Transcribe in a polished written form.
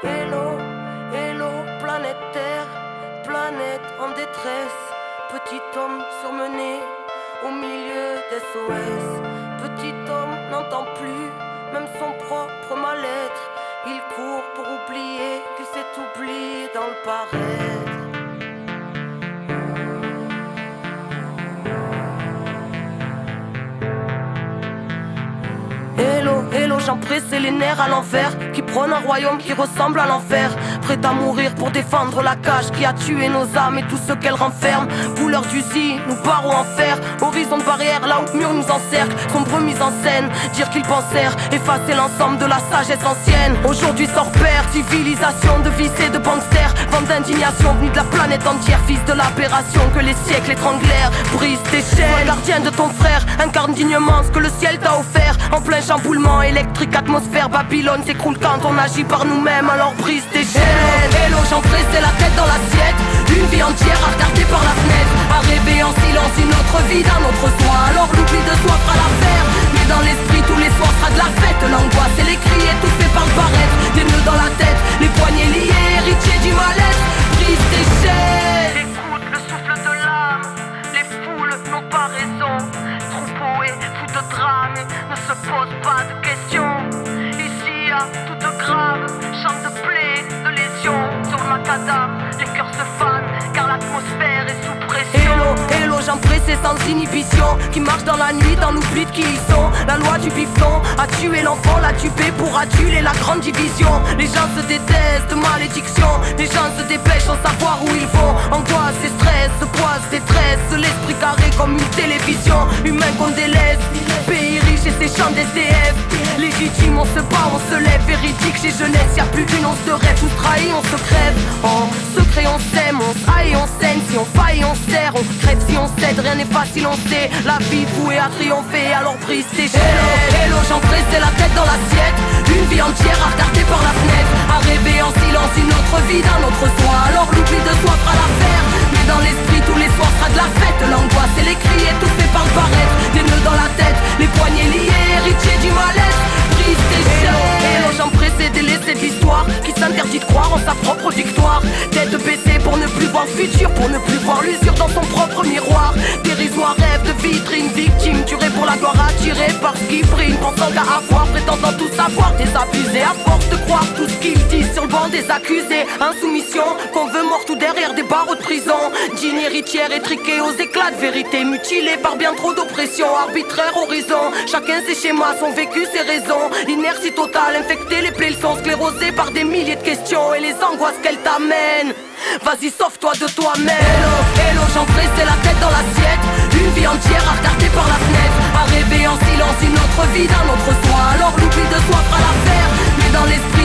Hello, hello, planète Terre, planète en détresse. Petit homme surmené au milieu d'SOS. Petit homme n'entend plus même son propre mal-être. Il court pour oublier qu'il s'est oublié dans le paraître. Hello, hello, j'en pressé les nerfs à l'envers, qui prône un royaume qui ressemble à l'enfer. Prêt à mourir pour défendre la cage qui a tué nos âmes et tout ce qu'elle renferme. Couleur d'usine, nous barreaux en fer, horizon de barrière là où le mur nous encercle. Sombre mise en scène, dire qu'ils pensèrent effacer l'ensemble de la sagesse ancienne. Aujourd'hui sans repère, civilisation de vices et de banksters. Vent d'indignation venue de la planète entière, fils de l'aberration que les siècles étranglèrent. Brise tes chaînes, sois gardien de ton frère, incarne dignement ce que le ciel t'a offert. En plein chamboulement électrique, atmosphère, Babylone s'écroule quand on agit par nous-mêmes, alors brise tes chaînes. Hello, j'en pressé la tête dans l'assiette, une vie entière à regarder par la fenêtre, à rêver en silence une autre vie d'un autre soi. Alors l'oubli de soi fera l'affaire, mais dans l'esprit tous les soirs sera de la fête. L'angoisse et les cris étouffés par le paraître, des nœuds dans la tête, les poignets liés, héritiers du mal-être. Brise tes chaînes. Écoute le souffle de l'âme, les foules n'ont pas raison. Troupeau et fou de drame ne se pose pas de questions. Ici à toute grave, chant de plaie, de lésions. Sur le macadam, les cœurs se fanent car l'atmosphère est sous pression. Hello, hello, j'en pressé sans inhibition, qui marche dans la nuit dans l'oubli de qui ils sont. La loi du bifton a tué l'enfant, l'a tué pour aduler la grande division. Les gens se détestent, malédiction. Les gens se dépêchent sans savoir où ils vont. Angoisse et stress, poise, détresse. L'esprit carré comme une télévision. Humain qu'on délaisse, pays riche et ses champs d'SDF. Légitime, on se bat, on se lève. Véridique chez jeunesse, y'a plus d'une once de rêve. On se trahit, on se crève. En secret on s'aime, on se haït, on saigne. Si on faille, on serre, on crève si on cède. Rien n'est facile, on sait. La vie vouée à triompher, alors brise tes chaînes. Hello, j'en pressé la tête dans l'assiette, une vie entière à regarder par la fenêtre, à rêver en silence une autre vie d'un autre soi. Alors l'oubli de soi fera l'affaire, mais dans l'esprit tous les soirs sera de la fête. L'angoisse et les cris étouffés par le paraître, des nœuds dans la tête, les poignets liés, héritiers du mal-être. Brise tes chaînes. Hello, j'en pressé délaissé de l'histoire qui s'interdit de croire en sa propre victoire. Tête baissée pour ne plus voir le futur, pour ne plus voir l'usure dans son propre miroir. Dérisoire rêve de vitrine, victime tuée pour la gloire, attirée par ce qui brille, pensant qu'à avoir, prétendant tout savoir, désabusé à force de croire tout ce qu'ils disent sur le banc des accusés. Insoumission, qu'on veut mort tout derrière des barreaux de prison. Digne héritière étriquée aux éclats de vérité, mutilée par bien trop d'oppression, arbitraire horizon. Chacun ses schémas, son vécu, ses raisons. Inertie totale, infectée, les plaies sont sclérosées par des milliers de questions et les angoisses qu'elles t'amènent. Vas-y, sauve-toi de toi-même. Hello, hello, j'en pressé la tête dans l'assiette, une vie entière à regarder par la fenêtre, à rêver en silence une autre vie d'un autre soi. Alors l'oubli de soi fera l'affaire, mais dans l'esprit